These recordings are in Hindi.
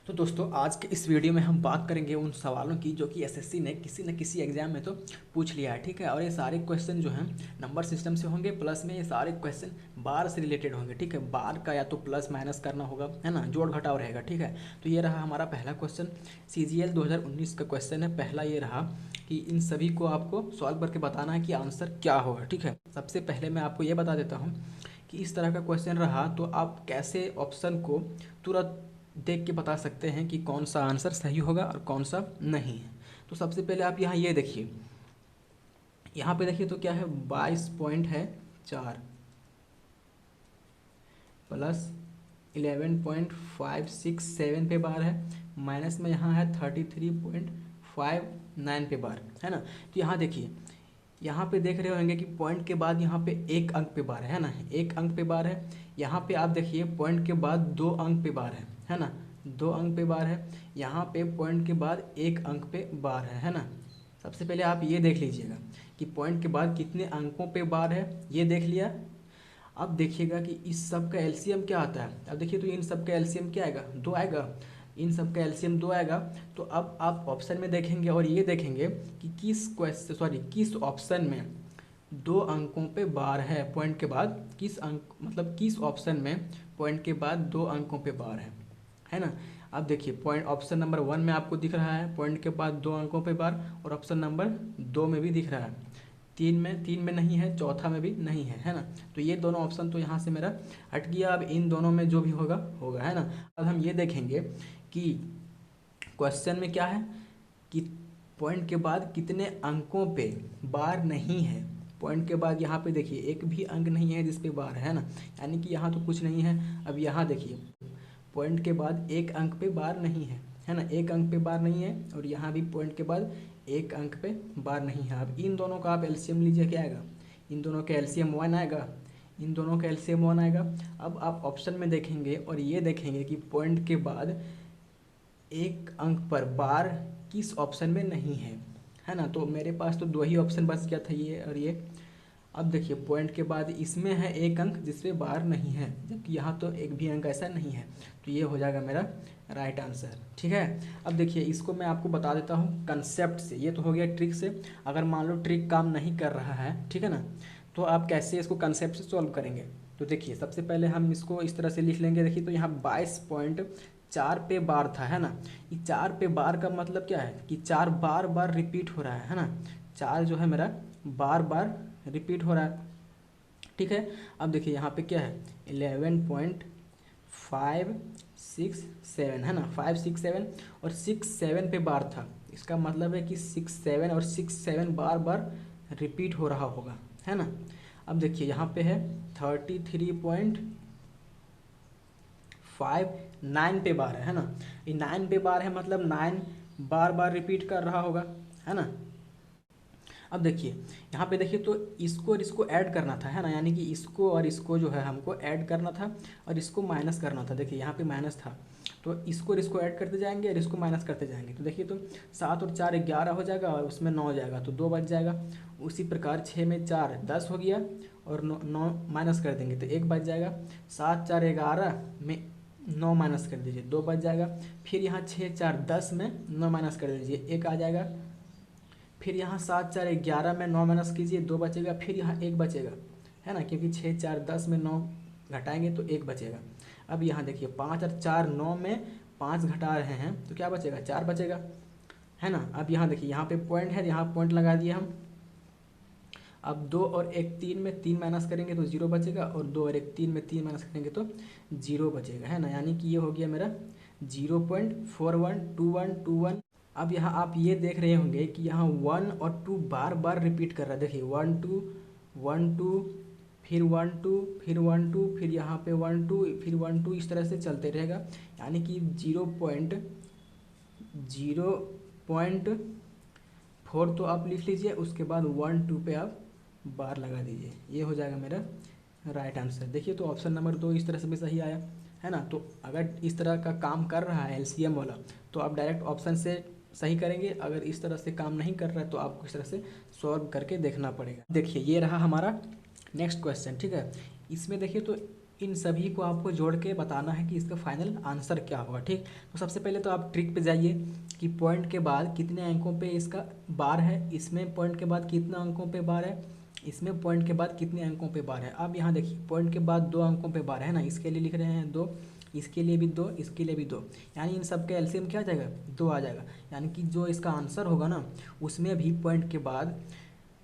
तो दोस्तों आज के इस वीडियो में हम बात करेंगे उन सवालों की जो कि एसएससी ने किसी न किसी एग्जाम में तो पूछ लिया है। ठीक है, और ये सारे क्वेश्चन जो हैं नंबर सिस्टम से होंगे, प्लस में ये सारे क्वेश्चन बार से रिलेटेड होंगे। ठीक है, बार का या तो प्लस माइनस करना होगा, है ना, जोड़ घटाव रहेगा। ठीक है, तो ये रहा हमारा पहला क्वेश्चन। CGL 2019 का क्वेश्चन है। पहला ये रहा कि इन सभी को आपको सॉल्व करके बताना है कि आंसर क्या होगा। ठीक है, सबसे पहले मैं आपको ये बता देता हूँ कि इस तरह का क्वेश्चन रहा तो आप कैसे ऑप्शन को तुरंत देख के बता सकते हैं कि कौन सा आंसर सही होगा और कौन सा नहीं है। तो सबसे पहले आप यहाँ ये देखिए, यहाँ पे देखिए तो क्या है, 22 पॉइंट है 4 प्लस 11.567 पे बार है, माइनस में यहाँ है 33.59 पे बार, है ना। तो यहाँ देखिए, यहाँ पे देख रहे होंगे कि पॉइंट के बाद यहाँ पे एक अंक पे बार है ना, एक अंक पे बार है। यहाँ पे आप देखिए पॉइंट के बाद दो अंक पे बार है ना, दो अंक पे बार है। यहाँ पे पॉइंट के बाद एक अंक पे बार है ना। सबसे पहले आप ये देख लीजिएगा कि पॉइंट के बाद कितने अंकों पे बार है, ये देख लिया। अब देखिएगा कि इस सब का एलसीएम क्या आता है। अब देखिए तो इन सब का एलसीएम क्या आएगा, 2 आएगा। इन सब का एलसीएम 2 आएगा। तो अब आप ऑप्शन में देखेंगे और ये देखेंगे कि किस ऑप्शन में 2 अंकों पे बार है पॉइंट के बाद, किस अंक मतलब किस ऑप्शन में पॉइंट के बाद 2 अंकों पे बार है ना। अब देखिए पॉइंट ऑप्शन नंबर 1 में आपको दिख रहा है पॉइंट के बाद 2 अंकों पे बार, और ऑप्शन नंबर 2 में भी दिख रहा है। तीन में नहीं है, चौथा में भी नहीं है ना। तो ये दोनों ऑप्शन तो यहाँ से मेरा हट गया। अब इन दोनों में जो भी होगा होगा, है ना। अब हम ये देखेंगे कि क्वेश्चन में क्या है कि पॉइंट के बाद कितने अंकों पे बार नहीं है। पॉइंट के बाद यहाँ पे देखिए एक भी अंक नहीं है जिस पे बार है ना, यानी कि यहाँ तो कुछ नहीं है। अब यहाँ देखिए पॉइंट के बाद एक अंक पे बार नहीं है ना, एक अंक पे बार नहीं है, और यहाँ भी पॉइंट के बाद एक अंक पे बार नहीं है। अब इन दोनों का आप एलसीएम लीजिए, क्या आएगा, इन दोनों का एलसीएम 1 आएगा, इन दोनों का एलसीएम 1 आएगा। अब आप ऑप्शन में देखेंगे और ये देखेंगे कि पॉइंट के बाद एक अंक पर बार किस ऑप्शन में नहीं है ना। तो मेरे पास तो 2 ही ऑप्शन बच गया था, ये और ये। अब देखिए पॉइंट के बाद इसमें है एक अंक जिस पे बार नहीं है, जबकि यहाँ तो एक भी अंक ऐसा नहीं है। तो ये हो जाएगा मेरा राइट आंसर। ठीक है, अब देखिए इसको मैं आपको बता देता हूँ कंसेप्ट से। ये तो हो गया ट्रिक से। अगर मान लो ट्रिक काम नहीं कर रहा है, ठीक है ना, तो आप कैसे इसको कंसेप्ट से सॉल्व करेंगे। तो देखिए सबसे पहले हम इसको इस तरह से लिख लेंगे। देखिए तो यहाँ 22.4 पे बार था, है ना। ये 4 पे बार का मतलब क्या है कि 4 बार बार रिपीट हो रहा है ना। 4 जो है मेरा बार बार रिपीट हो रहा है। ठीक है, अब देखिए यहाँ पे क्या है, 11.567 है ना, 567 और 67 पे बार था। इसका मतलब है कि 67 और 67 बार बार रिपीट हो रहा होगा, है ना। अब देखिए यहाँ पे है 33.59 पे बार है ना। ये 9 पे बार है, मतलब 9 बार बार रिपीट कर रहा होगा, है ना। अब देखिए यहाँ पे देखिए तो इसको और इसको ऐड करना था, है ना, यानी कि इसको और इसको जो है हमको ऐड करना था और इसको माइनस करना था। देखिए यहाँ पे माइनस था, तो इसको और इसको ऐड करते जाएंगे और इसको माइनस करते जाएंगे। तो देखिए तो 7 और 4 11 हो जाएगा, और उसमें 9 हो जाएगा तो 2 बच जाएगा। उसी प्रकार 6 में 4 10 हो गया, और 9 माइनस कर देंगे तो 1 बच जाएगा। 7 4 11 में 9 माइनस कर दीजिए, 2 बच जाएगा। फिर यहाँ 6 4 10 में 9 माइनस कर दीजिए, 1 आ जाएगा। फिर यहाँ 7 4 11 में 9 माइनस कीजिए, 2 बचेगा। फिर यहाँ 1 बचेगा, है ना, क्योंकि 6 4 10 में 9 घटाएंगे तो 1 बचेगा। अब यहाँ देखिए 5 और 4 9 में 5 घटा रहे हैं तो क्या बचेगा, 4 बचेगा, है ना। अब यहाँ देखिए यहाँ पे पॉइंट है, यहाँ पॉइंट लगा दिए हम। अब 2 और 1 3 में 3 माइनस करेंगे तो 0 बचेगा, और 2 और 1 3 में 3 माइनस करेंगे तो 0 बचेगा, है ना। यानी कि ये हो गया मेरा 0.412121। अब यहाँ आप ये देख रहे होंगे कि यहाँ 1 और 2 बार बार रिपीट कर रहा है। देखिए 1 2 1 2, फिर 1 2, फिर 1 2, फिर यहाँ पे 1 2, फिर 1 2, इस तरह से चलते रहेगा। यानी कि 0.4 तो आप लिख लीजिए, उसके बाद 1 2 पे आप बार लगा दीजिए। ये हो जाएगा मेरा राइट आंसर। देखिए तो ऑप्शन नंबर 2 इस तरह से भी सही आया, है ना। तो अगर इस तरह का काम कर रहा है एलसीएम वाला, तो आप डायरेक्ट ऑप्शन से सही करेंगे। अगर इस तरह से काम नहीं कर रहा है तो आपको इस तरह से सॉल्व करके देखना पड़ेगा। देखिए ये रहा हमारा नेक्स्ट क्वेश्चन। ठीक है, इसमें देखिए तो इन सभी को आपको जोड़ के बताना है कि इसका फाइनल आंसर क्या होगा। ठीक, तो सबसे पहले तो आप ट्रिक पे जाइए कि पॉइंट के बाद कितने अंकों पे इसका बार है, इसमें पॉइंट के बाद कितने अंकों पे बार है, इसमें पॉइंट के बाद कितने अंकों पे बार है। अब यहाँ देखिए पॉइंट के बाद 2 अंकों पे बार है ना, इसके लिए लिख रहे हैं 2, इसके लिए भी 2, इसके लिए भी 2, यानी इन सब का एलसीएम क्या आ जाएगा, 2 आ जाएगा। यानी कि जो इसका आंसर होगा ना उसमें भी पॉइंट के बाद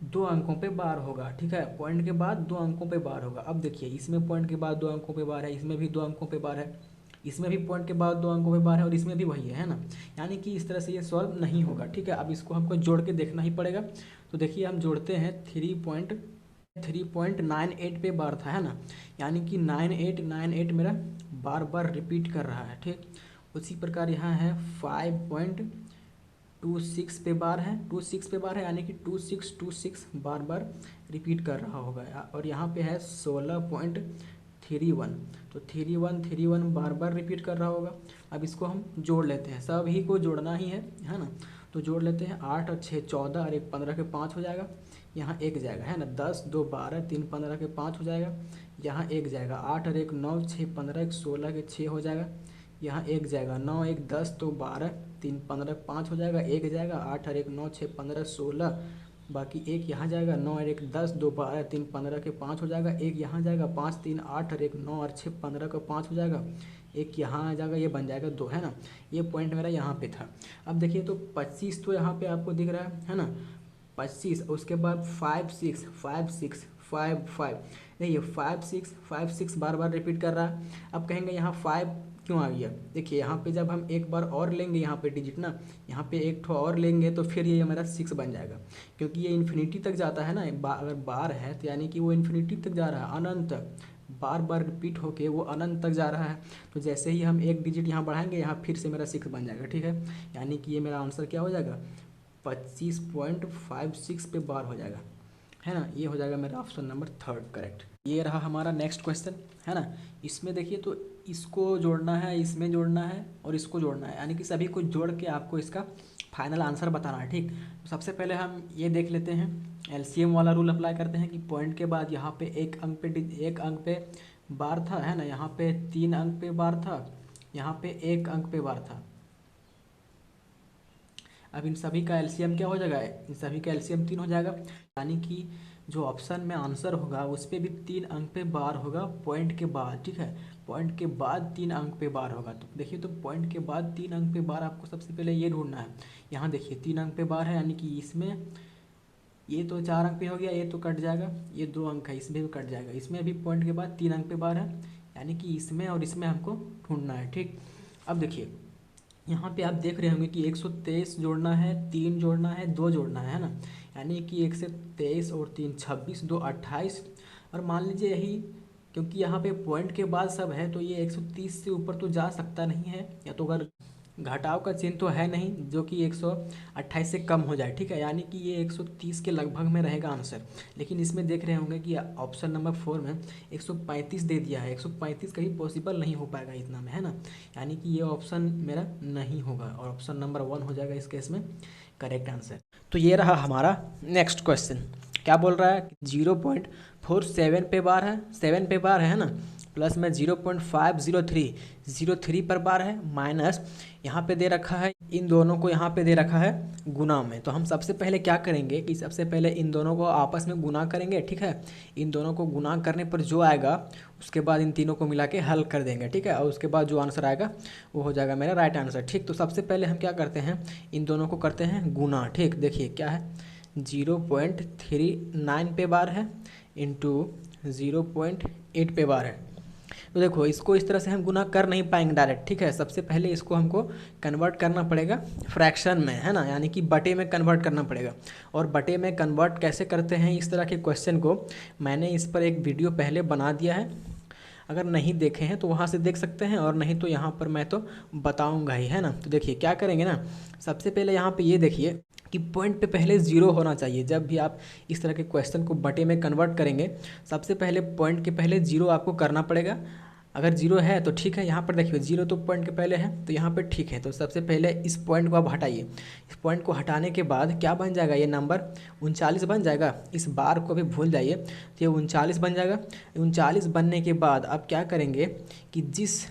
2 अंकों पे बार होगा। ठीक है, पॉइंट के बाद 2 अंकों पे बार होगा। अब देखिए इसमें पॉइंट के बाद 2 अंकों पे बार है, इसमें भी 2 अंकों पे बार है, इसमें भी पॉइंट के बाद 2 अंकों पे बार है और इसमें भी वही है ना। यानी कि इस तरह से ये सॉल्व नहीं होगा। ठीक है, अब इसको हमको जोड़ के देखना ही पड़ेगा। तो देखिए हम जोड़ते हैं 3.98 पे बार था, है ना, यानी कि 9898 मेरा बार बार रिपीट कर रहा है। ठीक, उसी प्रकार यहाँ है 5.26 पे बार है, 26 पे बार है, यानी कि 2626 बार बार रिपीट कर रहा होगा। और यहाँ पे है 16.31, तो 3131 बार बार रिपीट कर रहा होगा। अब इसको हम जोड़ लेते हैं, सभी को जोड़ना ही है ना। तो जोड़ लेते हैं 8 और 6 14 और 1 15 के 5 हो जाएगा, यहाँ 1 जाएगा, है ना। 10 2 12 3 15 के 5 हो जाएगा, यहाँ 1 जाएगा। 8 और 1 9 6 15 1 16 के 6 हो जाएगा, यहाँ 1 जाएगा। 9 1 10 2 12 3 15 5 हो जाएगा, 1 जाएगा। 8 और 1 9 6 15 16, बाकी 1 यहाँ जाएगा। 9 और 1 10 2 12 3 15 के 5 हो जाएगा, 1 यहाँ जाएगा। 5 3 8 और 1 9 और 6 15 का 5 हो जाएगा, 1 यहाँ आ जाएगा, ये बन जाएगा 2, है ना। ये पॉइंट मेरा यहाँ पे था। अब देखिए तो 25 तो यहाँ पे आपको दिख रहा है ना, 25। उसके बाद 5 6 5 6 5 5, देखिए 5 6 5 6 बार बार रिपीट कर रहा है। अब कहेंगे यहाँ 5 क्यों आ गया, देखिए यहाँ पे जब हम एक बार और लेंगे यहाँ पे डिजिट ना, यहाँ पे एक ठो और लेंगे तो फिर ये मेरा 6 बन जाएगा, क्योंकि ये इन्फिनिटी तक जाता है ना। अगर बार है तो यानी कि वो इन्फिनिटी तक जा रहा है, अनंत तक, बार बार रिपीट होके वो अनंत तक जा रहा है। तो जैसे ही हम एक डिजिट यहाँ बढ़ाएंगे, यहाँ फिर से मेरा 6 बन जाएगा। ठीक है, यानी कि ये मेरा आंसर क्या हो जाएगा, 25.56 पे बार हो जाएगा, है ना। ये हो जाएगा मेरा ऑप्शन नंबर 3 करेक्ट। ये रहा हमारा नेक्स्ट क्वेश्चन, है ना। इसमें देखिए तो इसको जोड़ना है, इसमें जोड़ना है और इसको जोड़ना है, यानी कि सभी को जोड़ के आपको इसका फाइनल आंसर बताना है। ठीक, तो सबसे पहले हम ये देख लेते हैं, एलसीएम वाला रूल अप्लाई करते हैं कि पॉइंट के बाद यहाँ पे एक अंक पे बार था, है ना, यहाँ पे 3 अंक पे बार था, यहाँ पे 1 अंक पे बार था। अब इन सभी का एलसीएम क्या हो जाएगा, इन सभी का एलसीएम 3 हो जाएगा, यानी कि जो ऑप्शन में आंसर होगा उस पर भी 3 अंक पे बार होगा पॉइंट के बाद। ठीक है, पॉइंट के बाद 3 अंक पे बार होगा। तो देखिए तो पॉइंट के बाद 3 अंक पे बार आपको सबसे पहले ये ढूंढना है। यहाँ देखिए 3 अंक पे बार है, यानी कि इसमें ये तो 4 अंक पे हो गया, ये तो कट जाएगा, ये 2 अंक है, इसमें भी कट जाएगा। इसमें भी पॉइंट के बाद 3 अंक पे बार है, यानी कि इसमें और इसमें हमको ढूंढना है। ठीक, अब देखिए यहाँ पे आप देख रहे होंगे कि 123 जोड़ना है, 3 जोड़ना है, 2 जोड़ना है ना, यानी कि 123 और 3 26, 2 28। और मान लीजिए यही, क्योंकि यहाँ पे पॉइंट के बाद सब है तो ये 130 से ऊपर तो जा सकता नहीं है, या तो अगर घटाव का चिन्ह तो है नहीं जो कि 128 से कम हो जाए। ठीक है, यानी कि ये 130 के लगभग में रहेगा आंसर। लेकिन इसमें देख रहे होंगे कि ऑप्शन नंबर 4 में 135 दे दिया है, 135 कहीं पॉसिबल नहीं हो पाएगा इतना में, है ना। यानी कि ये ऑप्शन मेरा नहीं होगा और ऑप्शन नंबर 1 हो जाएगा इस केस में करेक्ट आंसर। तो ये रहा हमारा नेक्स्ट क्वेश्चन, क्या बोल रहा है, 0.47 पे बार है, 7 पे बार है ना, प्लस में 0.503 पर बार है, माइनस यहाँ पे दे रखा है, इन दोनों को यहाँ पे दे रखा है गुना में। तो हम सबसे पहले क्या करेंगे कि सबसे पहले इन दोनों को आपस में गुना करेंगे। ठीक है, इन दोनों को गुना करने पर जो आएगा उसके बाद इन तीनों को मिला के हल कर देंगे। ठीक है, और उसके बाद जो आंसर आएगा वो हो जाएगा मेरा राइट आंसर। ठीक, तो सबसे पहले हम क्या करते हैं, इन दोनों को करते हैं गुना। ठीक, देखिए क्या है, 0.39 पे बार है इंटू 0.8 पे बार है। तो देखो इसको इस तरह से हम गुना कर नहीं पाएंगे डायरेक्ट। ठीक है, सबसे पहले इसको हमको कन्वर्ट करना पड़ेगा फ्रैक्शन में, है ना, यानी कि बटे में कन्वर्ट करना पड़ेगा। और बटे में कन्वर्ट कैसे करते हैं इस तरह के क्वेश्चन को मैंने इस पर एक वीडियो पहले बना दिया है, अगर नहीं देखे हैं तो वहाँ से देख सकते हैं, और नहीं तो यहाँ पर मैं तो बताऊँगा ही, है ना। तो देखिए क्या करेंगे ना, सबसे पहले यहाँ पर ये देखिए कि पॉइंट पे पहले 0 होना चाहिए। जब भी आप इस तरह के क्वेश्चन को बटे में कन्वर्ट करेंगे सबसे पहले पॉइंट के पहले 0 आपको करना पड़ेगा। अगर जीरो है तो ठीक है, यहाँ पर देखिए जीरो तो पॉइंट के पहले है तो यहाँ पर ठीक है। तो सबसे पहले इस पॉइंट को आप हटाइए। इस पॉइंट को हटाने के बाद क्या बन जाएगा, ये नंबर 39 बन जाएगा। इस बार को भी भूल जाइए, तो ये 39 बन जाएगा। 39 बनने के बाद आप क्या करेंगे कि जिस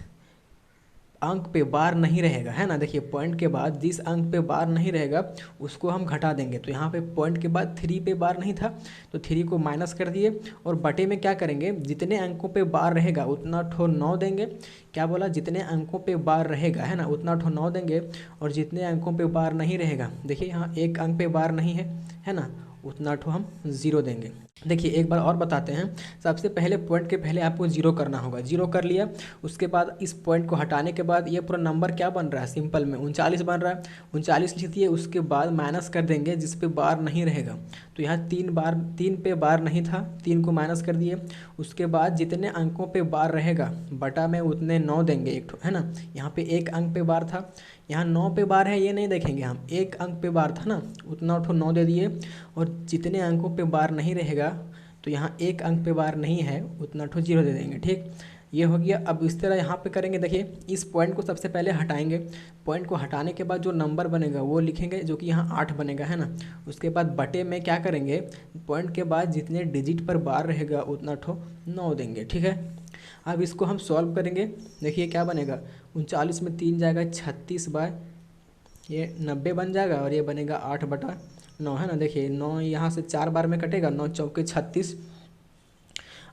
अंक पे बार नहीं रहेगा, है ना, देखिए पॉइंट के बाद जिस अंक पे बार नहीं रहेगा उसको हम घटा देंगे। तो यहाँ पे पॉइंट के बाद 3 पे बार नहीं था तो 3 को माइनस कर दिए, और बटे में क्या करेंगे, जितने अंकों पे बार रहेगा उतना ठो 9 देंगे। क्या बोला, जितने अंकों पे बार रहेगा, है ना, उतना ठो 9 देंगे। और जितने अंकों पे बार नहीं रहेगा, देखिए यहाँ एक अंक पे बार नहीं है ना, उतना ठो हम 0 देंगे। देखिए एक बार और बताते हैं। सबसे पहले पॉइंट के पहले आपको 0 करना होगा, 0 कर लिया। उसके बाद इस पॉइंट को हटाने के बाद ये पूरा नंबर क्या बन रहा है, सिंपल में 39 बन रहा है। 39 लिख दिए, उसके बाद माइनस कर देंगे जिस पे बार नहीं रहेगा। तो यहाँ 3 पे बार नहीं था, 3 को माइनस कर दिए। उसके बाद जितने अंकों पे बार रहेगा बटा में उतने 9 देंगे एक, है ना। यहाँ पे एक अंक पे बार था, यहाँ 9 पे बार है ये नहीं देखेंगे हम, एक अंक पे बार था ना, उतना उठो 9 दे दिए। और जितने अंकों पे बार नहीं रहेगा, तो यहाँ एक अंक पे बार नहीं है, उतना ठो 0 दे देंगे। ठीक, ये हो गया। अब इस तरह यहाँ पे करेंगे। देखिए इस पॉइंट को सबसे पहले हटाएंगे। पॉइंट को हटाने के बाद जो नंबर बनेगा वो लिखेंगे, जो कि यहाँ 8 बनेगा, है ना। उसके बाद बटे में क्या करेंगे, पॉइंट के बाद जितने डिजिट पर बार रहेगा उतना ठो 9 देंगे। ठीक है, अब इसको हम सॉल्व करेंगे। देखिए क्या बनेगा, 39 में 3 जाएगा 36 बाय ये 90 बन जाएगा, और ये बनेगा 8/9, है ना। देखिए 9 यहाँ से 4 बार में कटेगा, 9 चौके 36।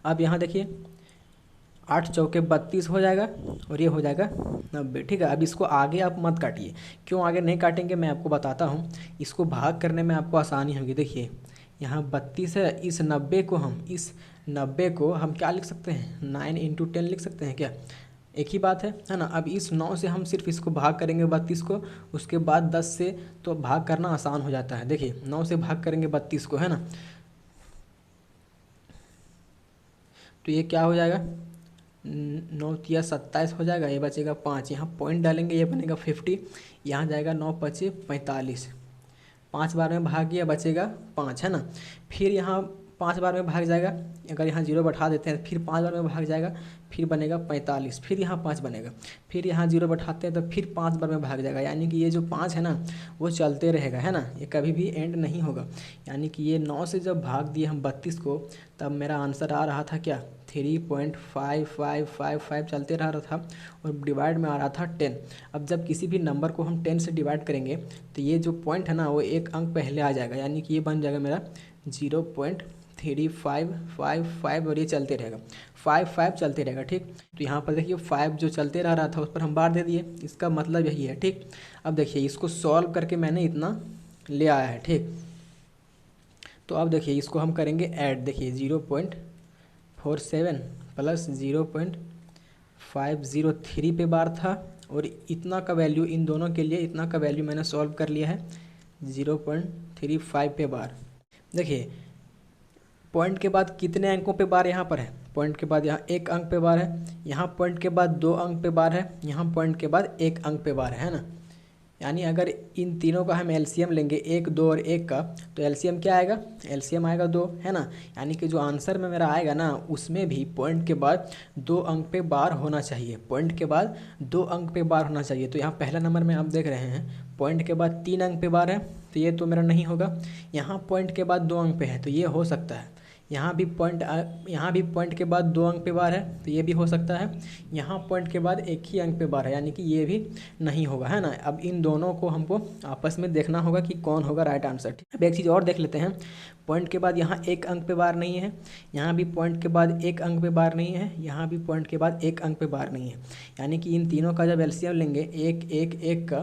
अब यहाँ देखिए 8 चौके 32 हो जाएगा, और ये हो जाएगा 90। ठीक है, अब इसको आगे आप मत काटिए। क्यों आगे नहीं काटेंगे मैं आपको बताता हूँ। इसको भाग करने में आपको आसानी होगी। देखिए यहाँ 32 है, इस 90 को हम क्या लिख सकते हैं, 9 × 10 लिख सकते हैं क्या, एक ही बात है ना। अब इस 9 से हम सिर्फ इसको भाग करेंगे 32 को, उसके बाद 10 से तो भाग करना आसान हो जाता है। देखिए 9 से भाग करेंगे 32 को, है ना, तो ये क्या हो जाएगा, 9 × 27 हो जाएगा, ये बचेगा 5। यहाँ पॉइंट डालेंगे, ये बनेगा 50, यहाँ जाएगा 9 × 5 = 45। 5 बार में भाग गया, बचेगा 5, है ना। फिर यहाँ 5 बार में भाग जाएगा, अगर यहाँ 0 बैठा देते हैं, फिर 5 बार में भाग जाएगा, फिर बनेगा 45। फिर यहाँ 5 बनेगा, फिर यहाँ 0 बैठाते हैं तो फिर 5 बार में भाग जाएगा। यानी कि ये जो 5 है ना वो चलते रहेगा, है ना, ये कभी भी एंड नहीं होगा। यानी कि ये 9 से जब भाग दिए हम 32 को, तब मेरा आंसर आ रहा था क्या, 3.5555 चलते रह रहा था, और डिवाइड में आ रहा था 10। अब जब किसी भी नंबर को हम 10 से डिवाइड करेंगे तो ये जो पॉइंट है ना वो एक अंक पहले आ जाएगा, यानी कि ये बन जाएगा मेरा 0.3555, और ये चलते रहेगा 5 चलते रहेगा। ठीक, तो यहाँ पर देखिए 5 जो चलते रहा था उस पर हम बार दे दिए, इसका मतलब यही है। ठीक, अब देखिए इसको सॉल्व करके मैंने इतना ले आया है। ठीक, तो अब देखिए इसको हम करेंगे ऐड। देखिए 0.47 प्लस 0.503 पे बार था, और इतना का वैल्यू इन दोनों के लिए, इतना का वैल्यू मैंने सॉल्व कर लिया है 0.35 पे बार। देखिए पॉइंट के बाद कितने अंकों पे बार यहाँ पर है, पॉइंट के बाद यहाँ एक अंक पे बार है, यहाँ पॉइंट के बाद 2 अंक पे बार है, यहाँ पॉइंट के बाद 1 अंक पे बार है ना। यानी अगर इन तीनों का हम एलसीएम लेंगे, 1, 2 और 1 का, तो एलसीएम क्या आएगा, एलसीएम आएगा 2, है ना। यानी कि जो आंसर में मेरा आएगा ना उसमें भी पॉइंट के बाद 2 अंक पे बार होना चाहिए, पॉइंट के बाद 2 अंक पे बार होना चाहिए। तो यहाँ पहला नंबर में आप देख रहे हैं पॉइंट के बाद 3 अंक पे बार है, तो ये तो मेरा नहीं होगा। यहाँ पॉइंट के बाद 2 अंक पे है तो ये हो सकता है। यहाँ भी पॉइंट के बाद 2 अंक पे बार है तो ये भी हो सकता है। यहाँ पॉइंट के बाद 1 ही अंक पे बार है, यानी कि ये भी नहीं होगा, है ना। अब इन दोनों को हमको आपस में देखना होगा कि कौन होगा राइट आंसर। अब एक चीज़ और देख लेते हैं, पॉइंट के बाद यहाँ 1 अंक पे बार नहीं है, यहाँ भी पॉइंट के बाद 1 अंक पे बार नहीं है, यहाँ भी पॉइंट के बाद 1 अंक पे बार नहीं है। यानी कि इन तीनों का जब एलसीएम लेंगे 1, 1, 1 का,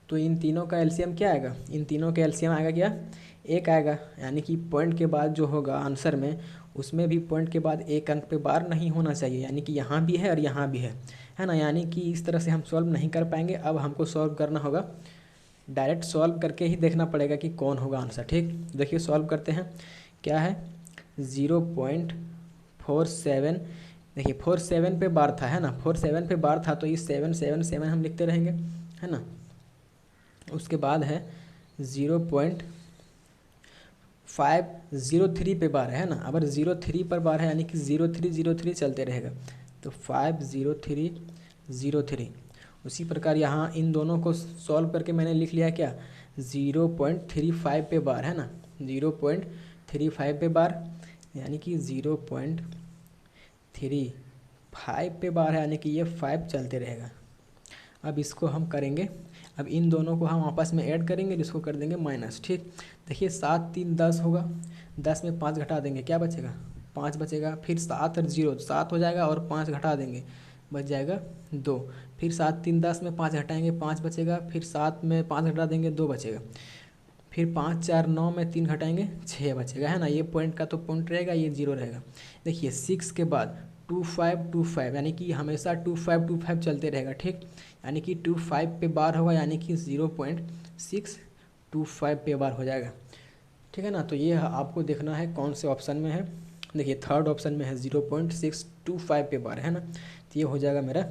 तो इन तीनों का एलसीएम क्या आएगा, इन तीनों का एलसीएम आएगा क्या, 1 आएगा। यानी कि पॉइंट के बाद जो होगा आंसर में, उसमें भी पॉइंट के बाद 1 अंक पे बार नहीं होना चाहिए, यानी कि यहाँ भी है और यहाँ भी है ना। यानी कि इस तरह से हम सॉल्व नहीं कर पाएंगे। अब हमको सॉल्व करना होगा, डायरेक्ट सॉल्व करके ही देखना पड़ेगा कि कौन होगा आंसर। ठीक, देखिए सॉल्व करते हैं। क्या है, 0.47, देखिए 47 पे बार था, है ना, 47 पे बार था, तो ये 777 हम लिखते रहेंगे, है ना। उसके बाद है 0.503 पे बार है ना। अगर 03 पर बार है यानी कि 0303 चलते रहेगा, तो 50303। उसी प्रकार यहाँ इन दोनों को सॉल्व करके मैंने लिख लिया क्या, 0.35 पे बार है ना, 0.35 पे बार, यानी कि 0.35 पे बार है, यानी कि ये 5 चलते रहेगा। अब इसको हम करेंगे, अब इन दोनों को हम आपस में ऐड करेंगे, जिसको कर देंगे माइनस। ठीक, देखिए 7 3 10 होगा, 10 में 5 घटा देंगे, क्या बचेगा, 5 बचेगा। फिर 7 और 0 7 हो जाएगा, और 5 घटा देंगे, बच जाएगा 2। फिर 7 3 10 में 5 घटाएंगे, 5 बचेगा। फिर 7 में 5 घटा देंगे, 2 बचेगा। फिर 5 4 9 में 3 घटाएंगे, 6 बचेगा, है ना। ये पॉइंट का तो पॉइंट रहेगा, ये 0 रहेगा। देखिए 6 के बाद 2525, यानी कि हमेशा 2525 चलते रहेगा। ठीक, यानी कि 25 पे बार होगा, यानी कि 0.625 पे बार हो जाएगा। ठीक है ना। तो ये आपको देखना है कौन से ऑप्शन में है। देखिए थर्ड ऑप्शन में है 0.625 पे बार, है ना। तो ये हो जाएगा मेरा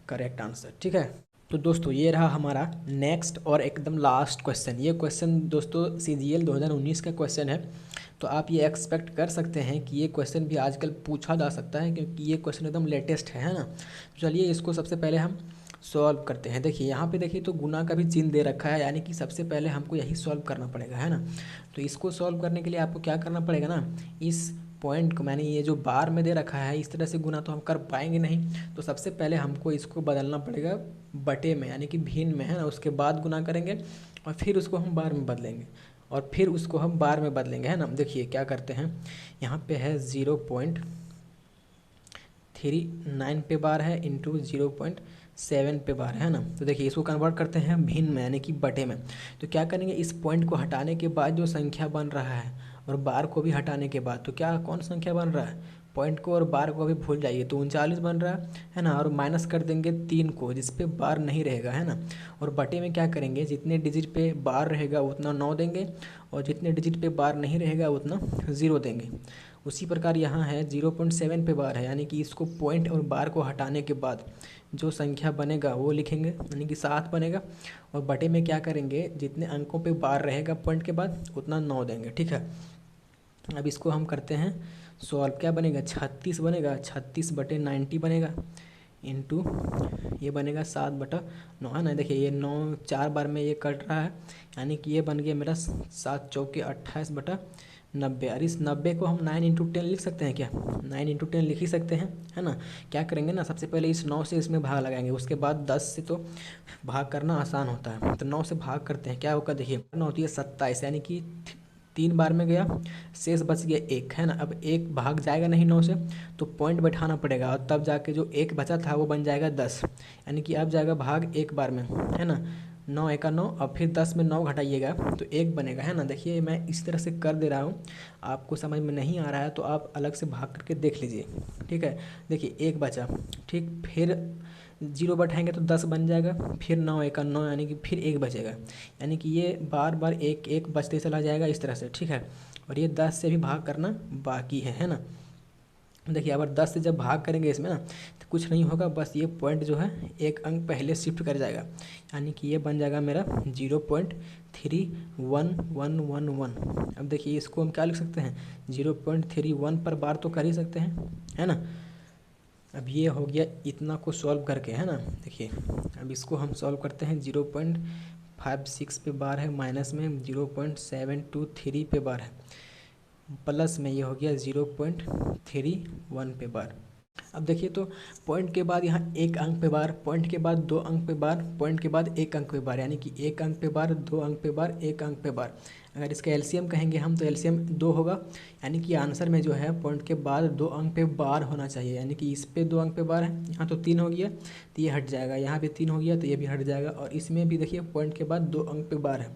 करेक्ट आंसर। ठीक है, तो दोस्तों ये रहा हमारा नेक्स्ट और एकदम लास्ट क्वेश्चन। ये क्वेश्चन दोस्तों CGL 2019 का क्वेश्चन है, तो आप ये एक्सपेक्ट कर सकते हैं कि ये क्वेश्चन भी आजकल पूछा जा सकता है, क्योंकि ये क्वेश्चन एकदम लेटेस्ट है ना। तो चलिए इसको सबसे पहले हम सॉल्व करते हैं। देखिए यहाँ पे देखिए तो गुना का भी चिन्ह दे रखा है, यानी कि सबसे पहले हमको यही सॉल्व करना पड़ेगा, है ना। तो इसको सॉल्व करने के लिए आपको क्या करना पड़ेगा ना, इस पॉइंट को मैंने ये जो बार में दे रखा है, इस तरह से गुना तो हम कर पाएंगे नहीं। तो सबसे पहले हमको इसको बदलना पड़ेगा बटे में, यानी कि भिन्न में, है ना। उसके बाद गुना करेंगे और फिर उसको हम बार में बदलेंगे, और फिर उसको हम बार में बदलेंगे, है ना। देखिए क्या करते हैं, यहाँ पे है 0.39 पे बार है, इंटू 0.7 पे बार है ना। तो देखिए इसको कन्वर्ट करते हैं भिन्न में, यानी कि बटे में। तो क्या करेंगे, इस पॉइंट को हटाने के बाद जो संख्या बन रहा है, और बार को भी हटाने के बाद, तो क्या कौन संख्या बन रहा है, पॉइंट को और बार को भी भूल जाइए, तो 39 बन रहा है ना। और माइनस कर देंगे 3 को, जिस पे बार नहीं रहेगा, है ना। और बटे में क्या करेंगे, जितने डिजिट पे बार रहेगा उतना 9 देंगे, और जितने डिजिट पे बार नहीं रहेगा उतना 0 देंगे। उसी प्रकार यहाँ है 0.7 पे बार है, यानी कि इसको पॉइंट और बार को हटाने के बाद जो संख्या बनेगा वो लिखेंगे, यानी कि 7 बनेगा। और बटे में क्या करेंगे, जितने अंकों पे बार रहेगा पॉइंट के बाद उतना 9 देंगे। ठीक है, अब इसको हम करते हैं सॉल्व। क्या बनेगा, 36 बनेगा, 36 बटे 90 बनेगा, इंटू ये बनेगा 7/9, है ना। देखिए ये 9 4 बार में ये कट रहा है, यानी कि ये बन गया मेरा 7 चौके 28/90। और इस 90 को हम 9 × 10 लिख सकते हैं क्या, 9 × 10 लिख ही सकते हैं, है ना। क्या करेंगे ना, सबसे पहले इस 9 से इसमें भाग लगाएंगे, उसके बाद 10 से तो भाग करना आसान होता है, तो 9 से भाग करते हैं। क्या होगा, देखिए 9 होती है 27, यानी कि 3 बार में गया, शेष बच गया 1, है ना। अब 1 भाग जाएगा नहीं 9 से, तो पॉइंट बैठाना पड़ेगा, और तब जाके जो 1 बचा था वो बन जाएगा 10, यानी कि अब जाएगा भाग 1 बार में, है ना। 9 × 1 = 9, और फिर 10 में 9 घटाइएगा तो 1 बनेगा, है ना। देखिए मैं इस तरह से कर दे रहा हूँ, आपको समझ में नहीं आ रहा है तो आप अलग से भाग करके देख लीजिए। ठीक है, देखिए 1 बचा, ठीक, फिर 0 बैठाएंगे तो 10 बन जाएगा, फिर 9 × 1 = 9, यानी कि फिर 1 बचेगा, यानी कि ये बार बार 1 1 बचते चला जाएगा इस तरह से। ठीक है, और ये 10 से भी भाग करना बाकी है ना। देखिए अगर 10 से जब भाग करेंगे इसमें ना, तो कुछ नहीं होगा, बस ये पॉइंट जो है 1 अंक पहले शिफ्ट कर जाएगा, यानी कि ये बन जाएगा मेरा 0.31111। अब देखिए इसको हम क्या लिख सकते हैं, 0.31 पर बार तो कर ही सकते हैं, है ना। अब ये हो गया इतना को सॉल्व करके, है ना। देखिए अब इसको हम सॉल्व करते हैं, 0.56 पे बार है, माइनस में 0.723 पे बार है, प्लस में ये हो गया 0.31 पे बार। अब देखिए तो पॉइंट के बाद यहाँ 1 अंक पे बार, पॉइंट के बाद 2 अंक पे बार, पॉइंट के बाद 1 अंक पे बार, यानी कि 1 अंक पे बार, 2 अंक पे बार, 1 अंक पे बार। अगर इसका एलसीएम कहेंगे हम तो एलसीएम 2 होगा, यानी कि आंसर में जो है पॉइंट के बाद 2 अंक पे बार होना चाहिए, यानी कि इस पे 2 अंक पे बार है, यहाँ तो 3 हो गया तो ये हट जाएगा, यहाँ पे 3 हो गया तो ये भी हट जाएगा, और इसमें भी देखिए पॉइंट के बाद 2 अंक पे बार है,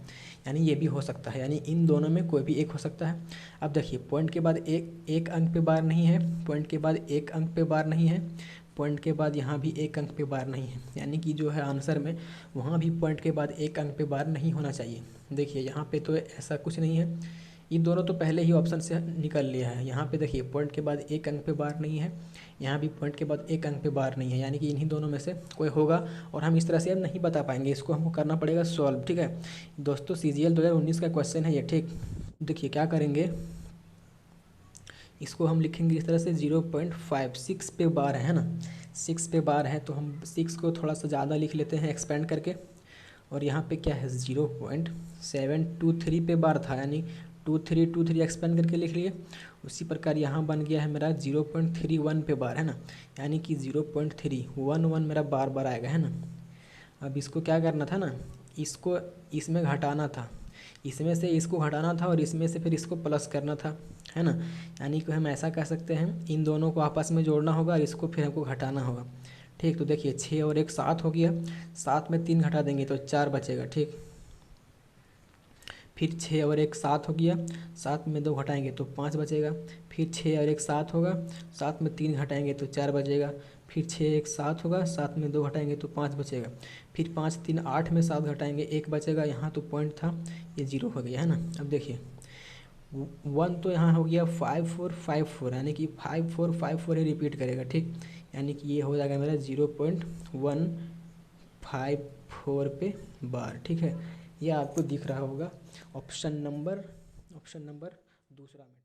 यानी ये भी हो सकता है, यानी इन दोनों में कोई भी एक हो सकता है। अब देखिए पॉइंट के बाद एक अंक पे बार नहीं है, पॉइंट के बाद 1 अंक पे बार नहीं है, पॉइंट के बाद यहाँ भी 1 अंक पे बार नहीं है, यानी कि जो है आंसर में वहाँ भी पॉइंट के बाद 1 अंक पे बार नहीं होना चाहिए। देखिए यहाँ पे तो ऐसा कुछ नहीं है, ये दोनों तो पहले ही ऑप्शन से निकल लिया है। यहाँ पे देखिए पॉइंट के बाद 1 अंक पे बार नहीं है, यहाँ भी पॉइंट के बाद 1 अंक पे बार नहीं है, यानी कि इन्हीं दोनों में से कोई होगा, और हम इस तरह से अब नहीं बता पाएंगे, इसको हमको करना पड़ेगा सॉल्व। ठीक है दोस्तों, CGL 2019 का क्वेश्चन है ये। ठीक, देखिए क्या करेंगे, इसको हम लिखेंगे इस तरह से, 0.56 पे बार है ना, 6 पे बार है तो हम 6 को थोड़ा सा ज़्यादा लिख लेते हैं एक्सपेंड करके। और यहाँ पे क्या है 0.723 पे बार था, यानी 2323 एक्सपेंड करके लिख लिए। उसी प्रकार यहाँ बन गया है मेरा 0.31 पे बार, है ना, यानी कि 0.311 मेरा बार बार आएगा, है ना। अब इसको क्या करना था ना, इसको इसमें घटाना था, इसमें से इसको घटाना था और इसमें से फिर इसको प्लस करना था, है ना। यानी कि हम ऐसा कह सकते हैं इन दोनों को आपस में जोड़ना होगा और इसको फिर हमको घटाना होगा। ठीक, तो देखिए 6 और 1 7 हो गया, 7 में 3 घटा देंगे तो 4 बचेगा। ठीक, फिर 6 और 1 7 हो गया, 7 में 2 घटाएंगे तो 5 बचेगा। फिर 6 और 1 7 होगा, 7 में 3 घटाएंगे तो 4 बचेगा। फिर 6 1 7 होगा, 7 में 2 घटाएंगे तो 5 बचेगा। फिर 5 3 8 में 7 घटाएंगे 1 बचेगा। यहाँ तो पॉइंट था, ये 0 हो गया, है ना। अब देखिए 1 तो यहाँ हो गया 5454, यानी कि 5454 ही रिपीट करेगा। ठीक, यानी कि ये हो जाएगा मेरा 0.154 पे बार। ठीक है, ये आपको दिख रहा होगा ऑप्शन नंबर दूसरा में।